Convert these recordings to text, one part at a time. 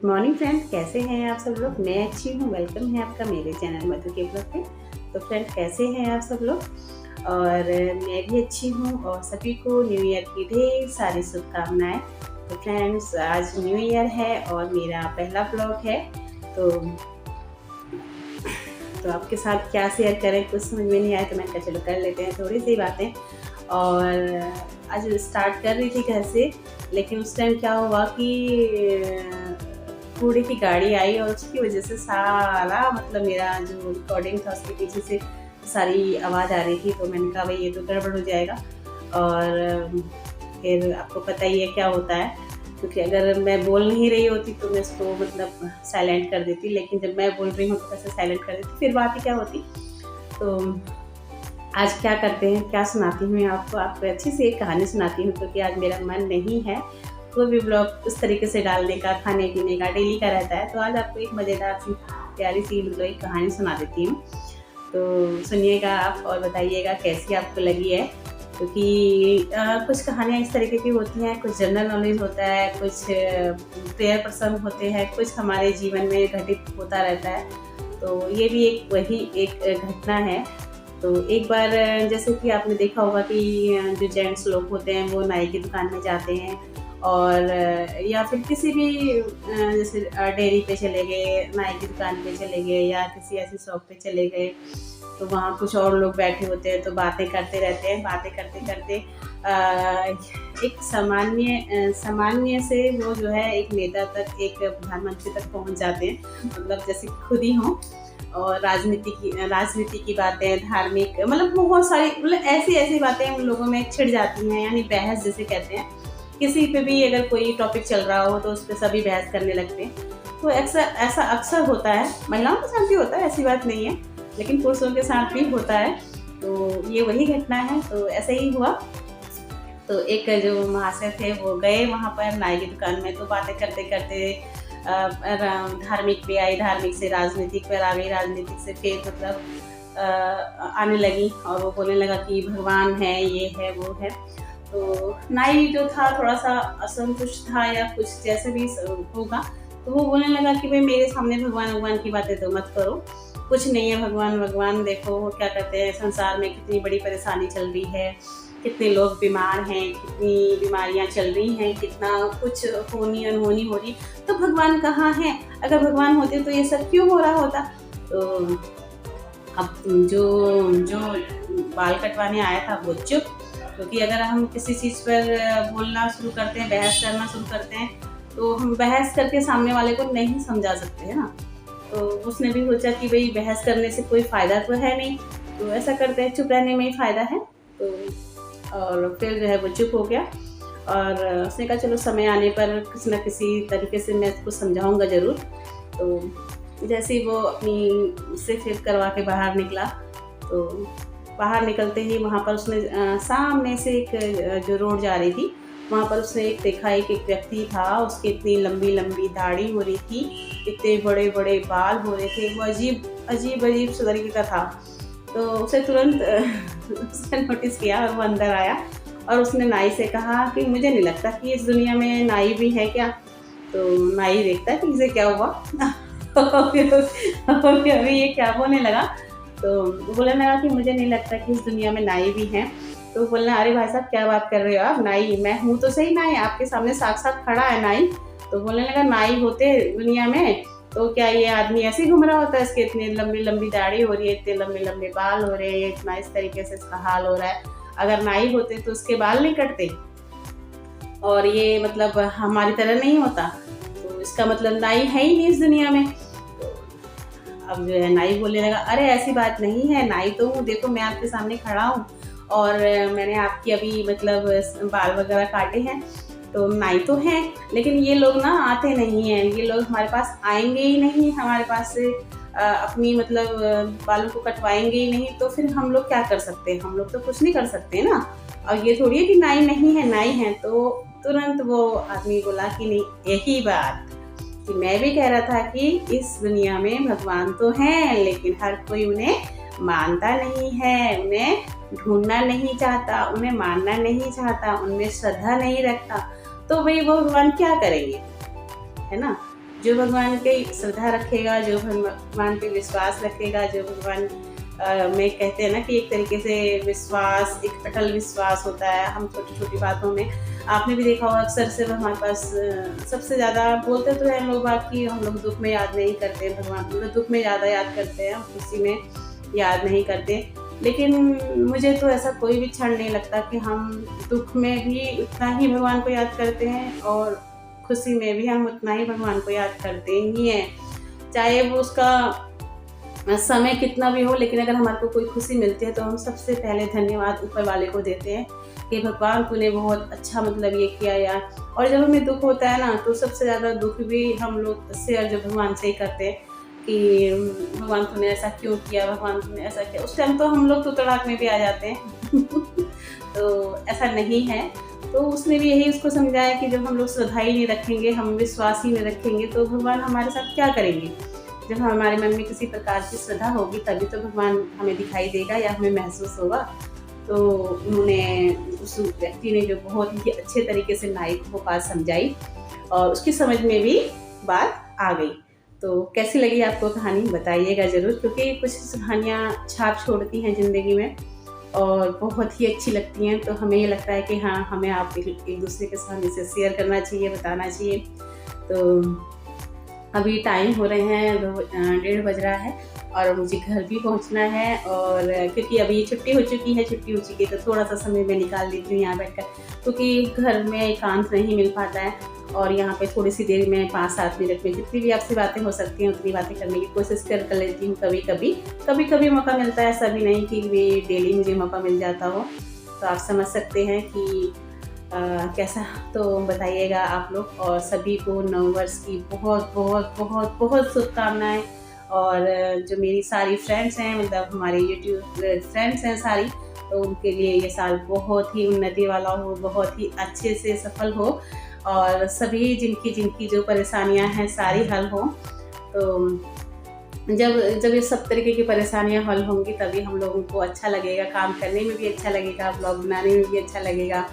Good morning friend, कैसे हैं आप सब लोग। मैं अच्छी हूँ। वेलकम है आपका मेरे चैनल मधु के ब्लॉग पे। तो फ्रेंड, कैसे हैं आप सब लोग। और मैं भी अच्छी हूँ और सभी को न्यू ईयर की ढेर सारी शुभकामनाएं। तो फ्रेंड्स, आज न्यू ईयर है और मेरा पहला ब्लॉग है। तो आपके साथ क्या शेयर करें, कुछ समझ में नहीं आया, तो मैंने कहा चलो कर लेते हैं थोड़ी सी बातें। और आज स्टार्ट कर रही थी घर से, लेकिन उस टाइम क्या हुआ कि कूड़े की गाड़ी आई और उसकी वजह से सारा मतलब मेरा जो रिकॉर्डिंग था उसके पीछे से सारी आवाज़ आ रही थी। तो मैंने कहा भाई ये तो गड़बड़ हो जाएगा। और फिर आपको पता ही है क्या होता है, क्योंकि अगर मैं बोल नहीं रही होती तो मैं इसको मतलब साइलेंट कर देती, लेकिन जब मैं बोल रही हूँ तो कैसे साइलेंट कर देती, फिर बात ही क्या होती। तो आज क्या करते हैं, क्या सुनाती हूँ आपको अच्छी सी एक कहानी सुनाती हूँ, क्योंकि आज मेरा मन नहीं है कोई भी ब्लॉग उस तरीके से डालने का, खाने पीने का डेली का रहता है। तो आज आपको एक मज़ेदार सी प्यारी सी मतलब एक कहानी सुना देती हूँ। तो सुनिएगा आप और बताइएगा कैसी आपको लगी है, क्योंकि कुछ कहानियाँ इस तरीके की होती हैं, कुछ जनरल नॉलेज होता है, कुछ प्रेयर प्रसंग होते हैं, कुछ हमारे जीवन में घटित होता रहता है। तो ये भी एक घटना है। तो एक बार जैसे कि आपने देखा होगा कि जो जेंट्स लोग होते हैं वो नाई की दुकान में जाते हैं, और या फिर किसी भी जैसे डेयरी पे चले गए, नाई की दुकान पे चले गए, या किसी ऐसी शॉप पे चले गए, तो वहाँ कुछ और लोग बैठे होते हैं, तो बातें करते रहते हैं। बातें करते करते एक सामान्य से वो जो है एक नेता तक, एक प्रधानमंत्री तक पहुँच जाते हैं, मतलब जैसे खुद ही हों। और राजनीति की बातें, धार्मिक, मतलब बहुत सारी, मतलब ऐसी बातें उन लोगों में छिड़ जाती हैं, यानी बहस जिसे कहते हैं। किसी पे भी अगर कोई टॉपिक चल रहा हो तो उस पर सभी बहस करने लगते हैं। तो ऐसा अक्सर होता है, महिलाओं के साथ भी होता है, ऐसी बात नहीं है, लेकिन पुरुषों के साथ भी होता है। तो ये वही घटना है। तो ऐसे ही हुआ। तो एक जो महाशय थे वो गए वहाँ पर नाई की दुकान में, तो बातें करते करते धार्मिक पे आई, धार्मिक से राजनीतिक पर आ गई, राजनीतिक से फिर मतलब आने लगी, और वो बोलने लगा कि भगवान है, ये है, वो है। तो नाई जो था थोड़ा सा असंतुष्ट था, या कुछ जैसे भी होगा, तो वो बोलने लगा कि भाई मेरे सामने भगवान की बातें तो मत करो, कुछ नहीं है भगवान। देखो वो क्या कहते हैं, संसार में कितनी बड़ी परेशानी चल रही है, कितने लोग बीमार हैं, कितनी बीमारियां चल रही हैं, कितना कुछ होनी अनहोनी हो रही, तो भगवान कहाँ है। अगर भगवान होते तो ये सब क्यों हो रहा होता। तो अब जो बाल कटवाने आया था वो चुप, क्योंकि अगर हम किसी चीज़ पर बोलना शुरू करते हैं, बहस करना शुरू करते हैं, तो हम बहस करके सामने वाले को नहीं समझा सकते हैं ना। तो उसने भी सोचा कि भाई बहस करने से कोई फ़ायदा तो है नहीं, तो ऐसा करते हैं, चुप रहने में ही फ़ायदा है। तो और फिर जो है वो चुप हो गया, और उसने कहा चलो समय आने पर किसी न किसी तरीके से मैं इसको समझाऊंगा ज़रूर। तो जैसे ही वो अपनी से फिर करवा के बाहर निकला, तो बाहर निकलते ही वहाँ पर उसने सामने से एक जो रोड जा रही थी, वहाँ पर उसने एक देखा, एक व्यक्ति था, उसकी इतनी लंबी लंबी दाढ़ी हो रही थी, इतने बड़े बड़े बाल हो रहे थे, वो अजीब तरीके का था। तो उसे तुरंत उसने नोटिस किया और वो अंदर आया, और उसने नाई से कहा कि मुझे नहीं लगता कि इस दुनिया में नाई भी है क्या। तो नाई देखता है कि इसे क्या हुआ अभी ये क्या बोलने लगा। तो बोलने लगा कि मुझे नहीं लगता कि इस दुनिया में नाई भी हैं। तो बोलना, अरे भाई साहब क्या बात कर रहे हो आप, नाई मैं हूँ तो सही नाई, आपके सामने साक्षात खड़ा है नाई। तो बोलने लगा, नाई होते दुनिया में तो क्या ये आदमी ऐसे ही घूम रहा होता है, इसके इतनी लंबी लंबी दाढ़ी हो रही है, इतने लंबे लंबे बाल हो रहे हैं, इतना इस तरीके से इसका हाल हो रहा है। अगर नाई होते तो उसके बाल नहीं कटते, और ये मतलब हमारी तरह नहीं होता, तो इसका मतलब नाई है ही नहीं इस दुनिया में। तो अब जो है नाई बोलने लगा, अरे ऐसी बात नहीं है, नाई तो हूँ, देखो मैं आपके सामने खड़ा हूँ, और मैंने आपकी अभी मतलब बाल वगैरह काटे हैं, तो नाई तो हैं, लेकिन ये लोग ना आते नहीं हैं, ये लोग हमारे पास आएंगे ही नहीं, हमारे पास से अपनी मतलब बालों को कटवाएंगे ही नहीं, तो फिर हम लोग क्या कर सकते हैं, हम लोग तो कुछ नहीं कर सकते ना। और ये थोड़ी है कि नाई नहीं है, नाई है। तो तुरंत वो आदमी बोला कि नहीं, यही बात कि मैं भी कह रहा था कि इस दुनिया में भगवान तो हैं, लेकिन हर कोई उन्हें मानता नहीं है, उन्हें ढूंढना नहीं चाहता, उन्हें मानना नहीं चाहता, उनमें श्रद्धा नहीं रखता। तो भाई वो भगवान क्या करेंगे, है ना। जो भगवान की श्रद्धा रखेगा, जो भगवान पे विश्वास रखेगा, जो भगवान में कहते हैं ना कि एक तरीके से विश्वास, एक अटल विश्वास होता है हम छोटी-छोटी बातों में। आपने भी देखा होगा अक्सर सिर्फ हमारे पास सबसे ज़्यादा बोलते तो हैं लोग बात कि हम लोग दुःख में याद नहीं करते भगवान को, दुःख में ज़्यादा याद करते हैं, खुशी में याद नहीं करते। लेकिन मुझे तो ऐसा कोई भी क्षण नहीं लगता कि हम दुःख में भी उतना ही भगवान को याद करते हैं और खुशी में भी हम उतना ही भगवान को याद करते ही हैं। चाहे वो उसका समय कितना भी हो, लेकिन अगर हमारे को कोई खुशी मिलती है तो हम सबसे पहले धन्यवाद ऊपर वाले को देते हैं कि भगवान तूने बहुत अच्छा मतलब ये किया यार। और जब हमें दुःख होता है ना तो सबसे ज़्यादा दुःख भी हम लोग शेयर जो भगवान से ही करते हैं कि भगवान तूने ऐसा क्यों किया, भगवान तूने ऐसा किया। उस टाइम तो हम लोग तो तड़ाक में भी आ जाते हैं तो ऐसा नहीं है। तो उसने भी यही उसको समझाया कि जब हम लोग श्रद्धा ही नहीं रखेंगे, हम विश्वास ही नहीं रखेंगे तो भगवान हमारे साथ क्या करेंगे। जब हमारे मन में किसी प्रकार की श्रद्धा होगी तभी तो भगवान हमें दिखाई देगा या हमें महसूस होगा। तो उन्होंने उस व्यक्ति ने जो बहुत ही अच्छे तरीके से नाइक को बात समझाई और उसकी समझ में भी बात आ गई। तो कैसी लगी आपको कहानी बताइएगा ज़रूर, क्योंकि कुछ कहानियाँ छाप छोड़ती हैं ज़िंदगी में और बहुत ही अच्छी लगती हैं। तो हमें ये लगता है कि हाँ, हमें आप एक दूसरे के साथ इसे शेयर करना चाहिए, बताना चाहिए। तो अभी टाइम हो रहे हैं 1:30 बज रहा है और मुझे घर भी पहुंचना है। और क्योंकि अभी छुट्टी हो चुकी है तो थोड़ा सा समय मैं निकाल लेती हूँ यहाँ बैठकर, क्योंकि घर में एकांत नहीं मिल पाता है। और यहाँ पे थोड़ी सी देर में 5-7 मिनट में जितनी भी आपसे बातें हो सकती हैं उतनी बातें करने की कोशिश कर लेती हूँ। कभी कभी मौका मिलता है, ऐसा भी नहीं कि डेली मुझे मौका मिल जाता हो। तो आप समझ सकते हैं कि कैसा। तो बताइएगा आप लोग, और सभी को नववर्ष की बहुत बहुत बहुत बहुत शुभकामनाएं। और जो मेरी सारी फ्रेंड्स हैं, मतलब हमारे यूट्यूब फ्रेंड्स हैं सारी, तो उनके लिए ये साल बहुत ही उन्नति वाला हो, बहुत ही अच्छे से सफल हो और सभी जिनकी जो परेशानियां हैं सारी हल हो। तो जब ये सब तरीके की परेशानियां हल होंगी तभी हम लोगों को अच्छा लगेगा, काम करने में भी अच्छा लगेगा, ब्लॉग बनाने में भी अच्छा लगेगा।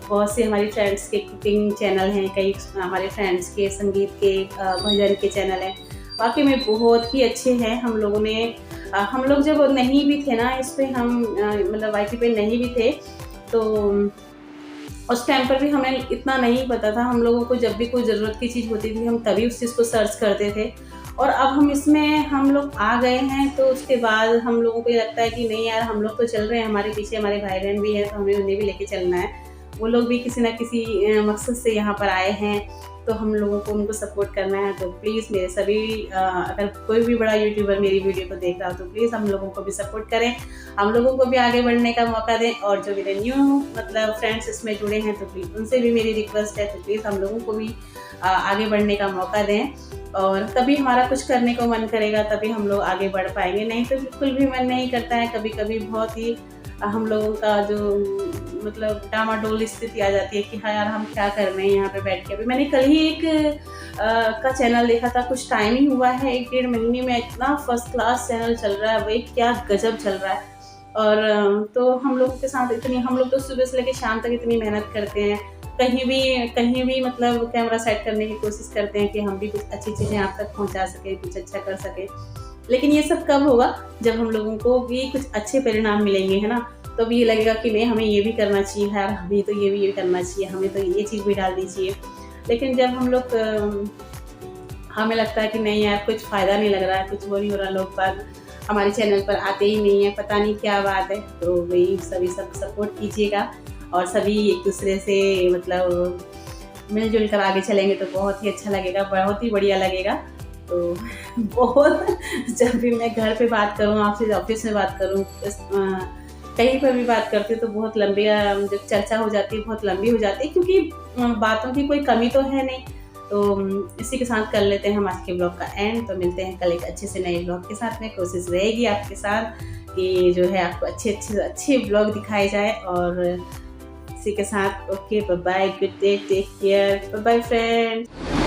बहुत से हमारी फ्रेंड्स के कुकिंग चैनल हैं, कई हमारे फ्रेंड्स के संगीत के भजन के चैनल हैं, वाकई में बहुत ही अच्छे हैं। हम लोग जब नहीं भी थे ना इस पर, हम मतलब वाईटी पे नहीं भी थे, तो उस टाइम पर भी हमें इतना नहीं पता था। हम लोगों को जब भी कोई ज़रूरत की चीज़ होती थी हम तभी उस चीज़ को सर्च करते थे। और अब हम लोग आ गए हैं तो उसके बाद हम लोगों को ये लगता है कि नहीं यार, हम लोग तो चल रहे हैं, हमारे पीछे हमारे भाई बहन भी हैं तो हमें उन्हें भी लेके चलना है। वो लोग भी किसी न किसी मकसद से यहाँ पर आए हैं तो हम लोगों को उनको सपोर्ट करना है। तो प्लीज़ मेरे सभी अगर कोई भी बड़ा यूट्यूबर मेरी वीडियो को देख रहा हो तो प्लीज़ हम लोगों को भी सपोर्ट करें, हम लोगों को भी आगे बढ़ने का मौका दें। और जो मेरे न्यू मतलब फ्रेंड्स इसमें जुड़े हैं तो प्लीज़ उनसे भी मेरी रिक्वेस्ट है, तो प्लीज़ हम लोगों को भी आगे बढ़ने का मौका दें। और तभी हमारा कुछ करने को मन करेगा, तभी हम लोग आगे बढ़ पाएंगे, नहीं तो बिल्कुल भी मन नहीं करता है। कभी कभी बहुत ही हम लोगों का जो मतलब डामाडोल स्थिति आ जाती है कि हाँ यार, हम क्या कर रहे हैं यहाँ पे बैठ के। अभी मैंने कल ही एक का चैनल देखा था, कुछ टाइम ही हुआ है, 1-1.5 महीने में इतना फर्स्ट क्लास चैनल चल रहा है, वही क्या गजब चल रहा है। और तो हम लोगों के साथ हम लोग तो सुबह से लेकर शाम तक इतनी मेहनत करते हैं, कहीं भी मतलब कैमरा सेट करने की कोशिश करते हैं कि हम भी कुछ अच्छी चीज़ें आप तक पहुंचा सकें, कुछ अच्छा कर सकें। लेकिन ये सब कब होगा, जब हम लोगों को भी कुछ अच्छे परिणाम मिलेंगे, है ना। तो भी ये लगेगा कि नहीं, हमें ये भी करना चाहिए यार, हमें तो ये भी करना चाहिए, हमें तो ये चीज़ भी डालनी चाहिए। लेकिन जब हम लोग हमें लगता है कि नहीं यार, कुछ फ़ायदा नहीं लग रहा है, कुछ वो नहीं हो रहा, लोग बाग हमारे चैनल पर आते ही नहीं है, पता नहीं क्या बात है। तो वही सभी सब सपोर्ट कीजिएगा और सभी एक दूसरे से मतलब मिलजुल कर आगे चलेंगे तो बहुत ही अच्छा लगेगा, बहुत ही बढ़िया लगेगा। तो बहुत जब भी मैं घर पे बात करूँ, आपसे ऑफिस में बात करूँ, कहीं पर भी बात करती हूँ तो बहुत लंबी जो चर्चा हो जाती है, बहुत लंबी हो जाती है, क्योंकि बातों की कोई कमी तो है नहीं। तो इसी के साथ कर लेते हैं हम आज के ब्लॉग का एंड। तो मिलते हैं कल एक अच्छे से नए ब्लॉग के साथ में। कोशिश रहेगी आपके साथ कि जो है आपको अच्छे ब्लॉग दिखाए जाए। और इसी के साथ okay, bye bye, good day, take care, bye bye friends.